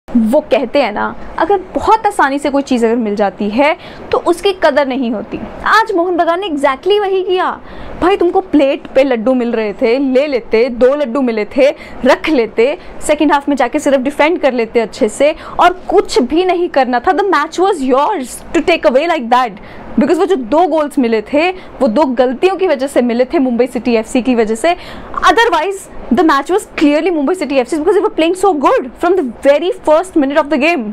वो कहते हैं ना, अगर बहुत आसानी से कोई चीज़ अगर मिल जाती है तो उसकी कदर नहीं होती। आज मोहन बगान ने एग्जैक्टली वही किया। भाई तुमको प्लेट पे लड्डू मिल रहे थे, ले लेते, 2 लड्डू मिले थे, रख लेते, सेकेंड हाफ में जाके सिर्फ डिफेंड कर लेते अच्छे से, और कुछ भी नहीं करना था। The match was yours to take away like that, because वो जो 2 गोल्स मिले थे वो 2 गलतियों की वजह से मिले थे, मुंबई सिटी एफसी की वजह से। Otherwise the match was clearly Mumbai city FC because they were playing so good from the very first minute of the game.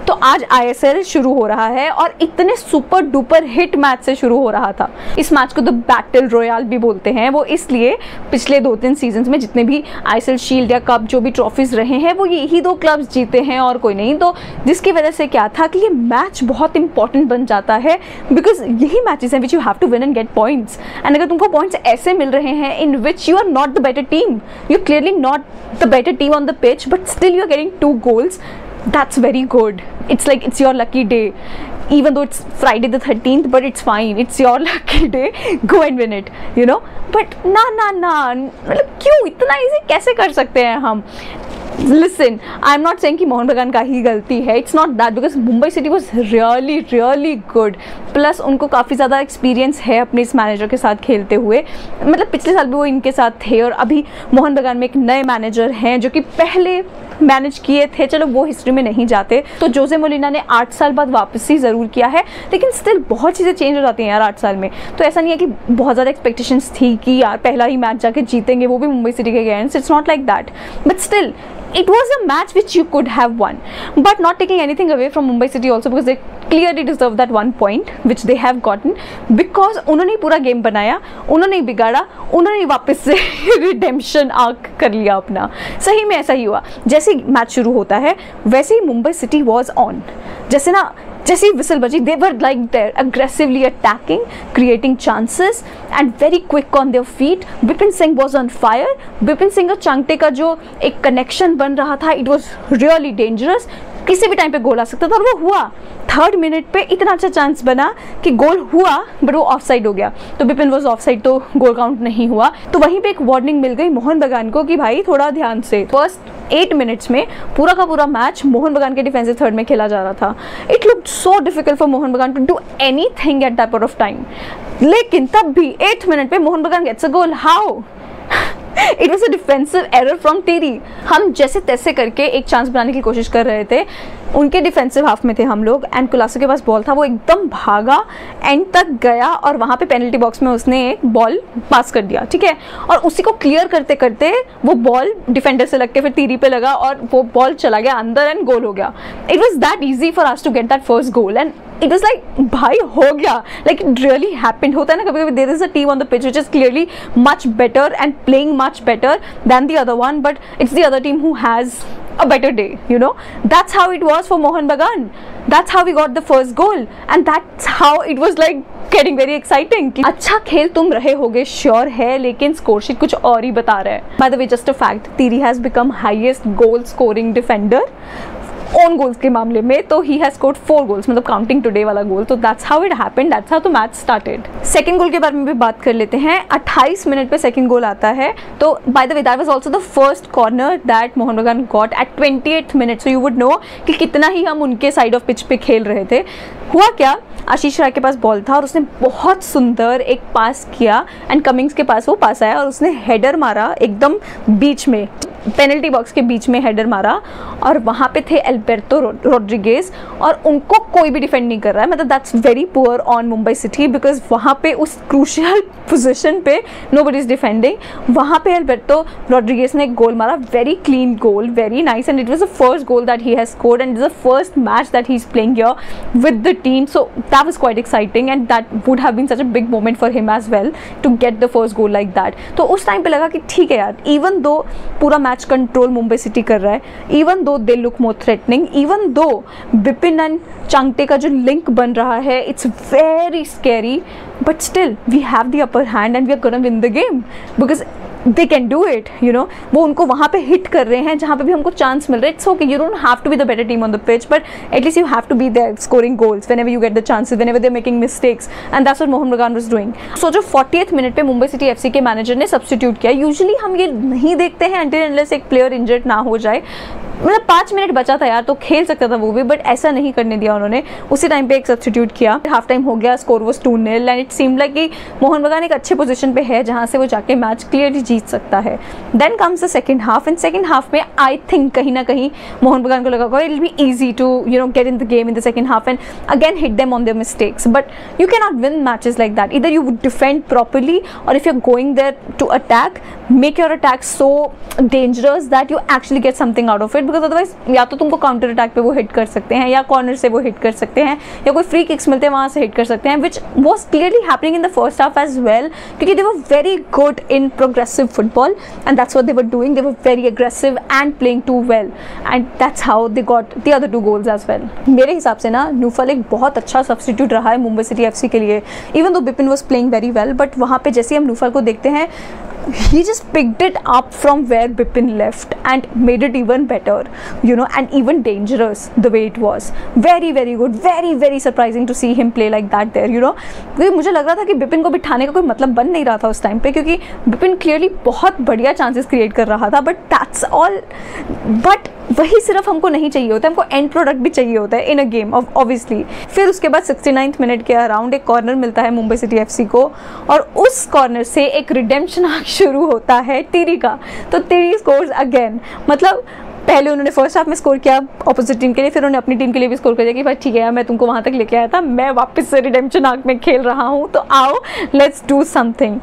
तो आज आईएसएल शुरू हो रहा है और इतने सुपर डुपर हिट मैच से शुरू हो रहा था। इस मैच को द बैटल रॉयल भी बोलते हैं, वो इसलिए पिछले 2-3 सीजन्स में जितने भी आईएसएल शील्ड या कप जो भी ट्रॉफीज रहे हैं वो यही 2 क्लब्स जीते हैं और कोई नहीं। तो जिसकी वजह से क्या था कि ये मैच बहुत इंपॉर्टेंट बन जाता है, बिकॉज यही मैचेस हैं which you have to win and get points. And अगर तुमको पॉइंट्स ऐसे मिल रहे हैं in which you are not the better team, you are clearly not the better team on the pitch, but still you are getting 2 goals, that's very good. It's like it's your lucky day, even though it's Friday the 13th, but it's fine, it's your lucky day, go and win it, you know. But ना मतलब क्यों इतना easy कैसे कर सकते हैं हम? Listen, I'm not saying कि मोहन बगान का ही गलती है, it's not that, because Mumbai city was really good. Plus उनको काफ़ी ज़्यादा एक्सपीरियंस है अपने इस मैनेजर के साथ खेलते हुए। मतलब पिछले साल भी वो इनके साथ थे और अभी मोहन बगान में एक नए मैनेजर हैं जो कि पहले मैनेज किए थे, चलो वो हिस्ट्री में नहीं जाते। तो जोसे मोलिना ने 8 साल बाद वापसी ज़रूर किया है, लेकिन स्टिल बहुत चीज़ें चेंज हो जाती हैं यार 8 साल में। तो ऐसा नहीं है कि बहुत ज़्यादा एक्सपेक्टेशंस थी कि यार पहला ही मैच जाके जीतेंगे, वो भी मुंबई सिटी के against. It's not like that, but still it was a match which you could have won, but not taking anything away from Mumbai City also, because they clearly deserve that 1 point which they have gotten, because उन्होंने पूरा game बनाया, उन्होंने बिगाड़ा, उन्होंने वापस से redemption arc कर लिया अपना। सही में ऐसा ही हुआ। जैसे ही मैच शुरू होता है वैसे ही मुंबई सिटी वॉज ऑन। जैसे ही विसल बजी, they were like there aggressively attacking, creating chances and very quick on their feet. Vipin Singh was on fire. Vipin Singh और चांगटे का जो एक कनेक्शन बन रहा था, it was really dangerous. किसी भी टाइम पे गोल आ सकता था और वो हुआ। 3rd मिनट पे इतना अच्छा चांस बना कि गोल हुआ, बट वो ऑफसाइड हो गया। तो विपिन वॉज ऑफसाइड, तो गोल काउंट नहीं हुआ। तो वहीं पे एक वार्निंग मिल गई मोहन बगान को कि भाई थोड़ा ध्यान से। फर्स्ट 8 मिनट्स में पूरा का पूरा मैच मोहन बगान के डिफेंसिव थर्ड में खेला जा रहा था। It looked so difficult for Mohun Bagan to do anything at that point of time. लेकिन तब भी 8th मिनट पे Mohun Bagan gets a goal. How? It was a defensive error from Tiri. हम जैसे तैसे करके एक चांस बनाने की कोशिश कर रहे थे, उनके डिफेंसिव हाफ में थे हम लोग, एंड कुलासो के पास बॉल था, वो एकदम भागा, एंड तक गया और वहाँ पे पेनल्टी बॉक्स में उसने एक बॉल पास कर दिया, ठीक है। और उसी को क्लियर करते करते वो बॉल डिफेंडर से लग के फिर टीरी पे लगा और वो बॉल चला गया अंदर एंड गोल हो गया। It was that easy for us to get that first goal, and it was like भाई हो गया, लाइक इट रियली हैपेंड। होता है ना कभी कभी, there is a team on the pitch which is clearly much better and playing much better than the other one, but it's the other team who has a better day, you know. That's how it was for Mohan Bagan. That's how we got the first goal, and that's how it was like getting very exciting. अच्छा खेल तुम रहे होगे, sure है, लेकिन score sheet कुछ और ही बता रहा है। By the way, just a fact, Tiri has become highest goal scoring defender own goals के मामले में, तो ही हैज स्कोर्ड 4 गोल्स, मतलब काउंटिंग टुडे वाला गोल। तो that's how it happened, that's how the match started. Second goal के बारे में भी बात कर लेते हैं। 28 मिनट पे सेकंड गोल आता है। तो by the way that was also the first corner that Mohun Bagan got at 28th minute, so you would know कि कितना ही हम उनके साइड ऑफ पिच पे खेल रहे थे। हुआ क्या, आशीष राय के पास बॉल था और उसने बहुत सुंदर एक पास किया, एंड कमिंग्स के पास वो पास आया और उसने हेडर मारा एकदम बीच में, पेनल्टी बॉक्स के बीच में हेडर मारा, और वहाँ पे थे एल्बर्टो रोड्रिगेज और उनको कोई भी डिफेंड नहीं कर रहा है। मतलब that's very poor on Mumbai city, because वहाँ पे उस क्रूशियल पोजीशन पे नोबडी इज डिफेंडिंग। वहाँ पे एल्बर्टो रोड्रिगेज ने एक गोल मारा, very clean goal, very nice, and it was the first goal that he has scored and it is the first match that he is playing here with the team. So that was quite exciting and that would have been such a big moment for him as well to get the first goal like that. तो उस time पे लगा कि ठीक है यार, even though पूरा match control Mumbai city कर रहा है, even though they look more threatening, even though Vipin and Chhangte का जो लिंक बन रहा है, it's very scary, but still we have the upper hand and we are gonna win the game because they can do it, you know. वो उनको वहाँ पे hit कर रहे हैं जहाँ पे भी हमको चांस मिल रहा है. It's okay, you don't have to be the better team on the pitch, but at least you have to be there scoring goals whenever you get the chances, whenever they're making mistakes, and that's what Mohan Bagan was doing. So जो 40th minute पे Mumbai city FC के manager ने substitute किया. Usually हम ये नहीं देखते हैं until unless एक प्लेयर इंजर्ड ना हो जाए. मतलब 5 मिनट बचा था यार, तो खेल सकता था वो भी, बट ऐसा नहीं करने दिया उन्होंने। उसी टाइम पे एक सब्स्टिट्यूट किया, हाफ टाइम हो गया, score was 2-0 and it seemed like कि मोहन बगान एक अच्छे पोजीशन पे है जहां से वो जाके मैच क्लियरली जीत सकता है। Then comes the second half, and second half में आई थिंक कहीं ना कहीं मोहन बगान को लगा it will be easy to get in the game in the second half and again hit them on their mistakes, but you can not win matches like that. इधर you would defend properly, और if you are going there to attack, make your attack so dangerous that you actually get something out of it, because otherwise या तो तुमको counter attack पे वो hit कर सकते हैं, या कॉर्नर से वो हिट कर सकते हैं, या कोई फ्री किक्स मिलते हैं वहाँ से हिट कर सकते हैं, which was clearly happening in the first half as well, क्योंकि they were very good in progressive football and that's what they were doing. They were very aggressive and playing too well and that's how they got the other 2 goals as well. मेरे हिसाब से ना नूफल एक बहुत अच्छा substitute रहा है Mumbai city FC के लिए, even though Bipin was playing very well, but वहाँ पे जैसे हम नूफल को देखते हैं, he just picked it up from where Bipin left and made it even better, and even dangerous the way it was. Very very good, very very surprising to see him play like that there, क्योंकि मुझे लग रहा था कि बिपिन को बिठाने का कोई मतलब बन नहीं रहा था उस टाइम पे, क्योंकि बिपिन क्लियरली बहुत बढ़िया चांसेस क्रिएट कर रहा था, बट दैट्स ऑल। बट वही सिर्फ हमको नहीं चाहिए होता, हमको एंड प्रोडक्ट भी चाहिए होता है इन अ गेम ऑब्वियसली। फिर उसके बाद 69th मिनट के अराउंड एक कॉर्नर मिलता है मुंबई सिटी एफसी को, और उस कॉर्नर से एक रिडेम्पशन आर्क शुरू होता है टीरी का। तो टीरी स्कोर्स अगेन, मतलब पहले उन्होंने फर्स्ट हाफ में स्कोर किया अपोजिट टीम के लिए, फिर उन्होंने अपनी टीम के लिए भी स्कोर कर दिया कि भाई ठीक है यार, मैं तुमको वहाँ तक लेके आया था, मैं वापस से रिडेम्पशन आर्क में खेल रहा हूँ, तो आओ let's do something.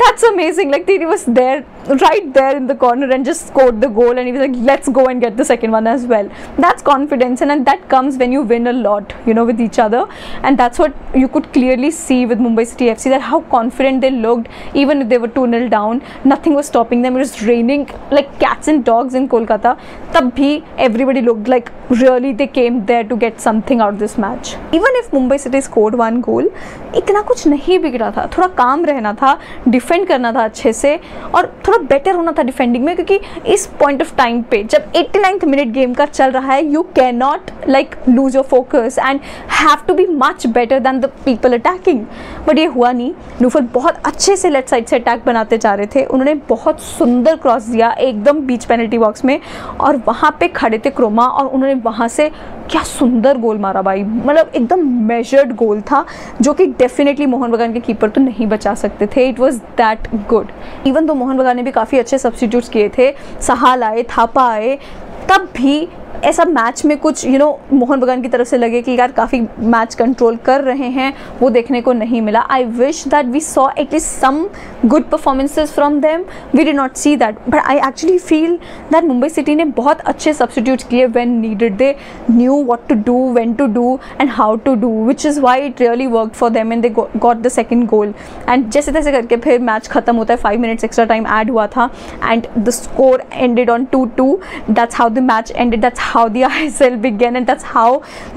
That's amazing. Like Tiri was there, right there in the corner, and just scored the goal. And he was like, "Let's go and get the second one as well." That's confidence, and that comes when you win a lot, with each other. And that's what you could clearly see with Mumbai City FC, that how confident they looked, even if they were 2-0 down. Nothing was stopping them. It was raining like cats and dogs in Kolkata. तब भी everybody looked like really they came there to get something out of this match. Even if Mumbai City scored 1 goal, इतना कुछ नहीं बिगड़ा था. थोड़ा काम रहना था, डिफेंड करना था अच्छे से, और थोड़ा बेटर होना था डिफेंडिंग में, क्योंकि इस पॉइंट ऑफ टाइम पे जब 89th मिनट गेम का चल रहा है, you can not like lose your focus and have to be much better than the people attacking. But ये हुआ नहीं। नूफल बहुत अच्छे से लेफ्ट साइड से अटैक बनाते जा रहे थे, उन्होंने बहुत सुंदर क्रॉस दिया एकदम बीच पेनल्टी बॉक्स में, और वहाँ पे खड़े थे क्रोमा, और उन्होंने वहाँ से क्या सुंदर गोल मारा भाई, मतलब एकदम मेजर्ड गोल था, जो कि डेफिनेटली मोहन बगान के कीपर तो नहीं बचा सकते थे। It was that good. Even तो मोहन बगान ने भी काफ़ी अच्छे सब्स्टिट्यूट्स किए थे, सहाल आए, थापा आए, तब भी ऐसा मैच में कुछ मोहन बगान की तरफ से लगे कि यार काफ़ी मैच कंट्रोल कर रहे हैं, वो देखने को नहीं मिला। I wish that we saw at least some good performances from them, we did not see that, but I actually feel that Mumbai city ने बहुत अच्छे सब्स्टिट्यूट्स किए when needed. They knew what to do, when to do and how to do, which is why it really worked for them and they got the second goal. And जैसे तैसे करके फिर match खत्म होता है, 5 minutes extra time add हुआ था, and the score ended on 2-2। That's how the match ended, that's how the ISL began, and that's how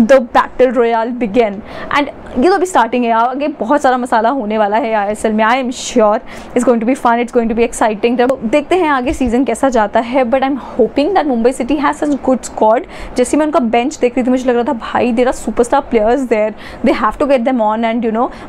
the battle royale began. And ये तो अभी स्टार्टिंग है यार, आगे बहुत सारा मसाला होने वाला है ISL में। I am sure it's going to be fun, it's going to be exciting. देखते हैं आगे सीजन कैसा जाता है, but I am hoping that Mumbai city has such good squad. जैसे मैं उनका बेंच देख रही थी, मुझे लग रहा था भाई there are superstar players there, they have to get them on and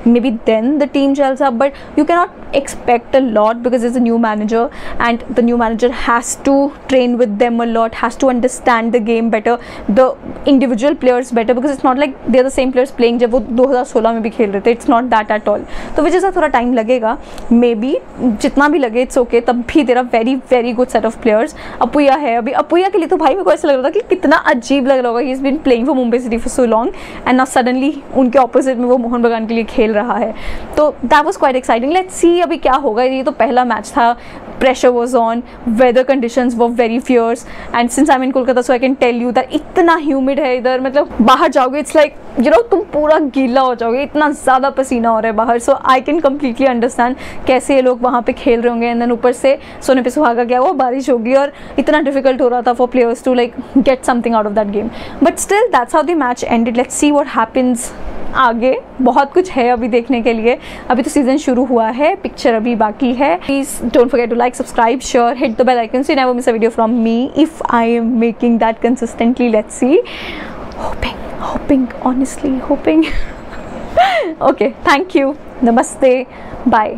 may be then the team gels up, but you can not expect a lot because it's a new manager, and the new manager has to train with them a lot, has to understand the game better, the individual players better, because it's not like they're the same players playing जब वो 2016 में भी खेल रहे थे, it's not that at all। तो वजह से थोड़ा टाइम लगेगा, मे बी जितना भी लगे इट्स ओके, तब भी तेरा very very good set of players. Apuia है अभी, अपुया के लिए तो भाई मेरे को ऐसा लग रहा था कि कितना अजीब लग रहा होगा, he is been playing for Mumbai city for so long and now suddenly उनके ऑपोजिट में वो मोहन बगान के लिए खेल रहा है, तो that was quite exciting. Let's see अभी क्या होगा। ये तो पहला मैच था, pressure was on, weather conditions were very fierce, and since I am in Kolkata so I can tell you that इतना ह्यूमिड है इधर, मतलब बाहर जाओगे इट्स लाइक तुम पूरा गीला हो जाओगे, इतना ज़्यादा पसीना हो रहा है बाहर। सो आई कैन कम्प्लीटली अंडरस्टैंड कैसे ये लोग वहाँ पे खेल रहे होंगे, एंड देन ऊपर से सोने पे सुहागा गया, वो बारिश होगी, और इतना डिफिकल्ट हो रहा था for players to like get something out of that game, but still that's how the match ended. Let's see what happens. आगे बहुत कुछ है अभी देखने के लिए, अभी तो सीजन शुरू हुआ है, पिक्चर अभी बाकी है। Please don't forget to like, subscribe, share, hit the bell icon so you never miss a video from me if I am making that consistently. Let's see, hoping honestly hoping। Okay, thank you, namaste, bye।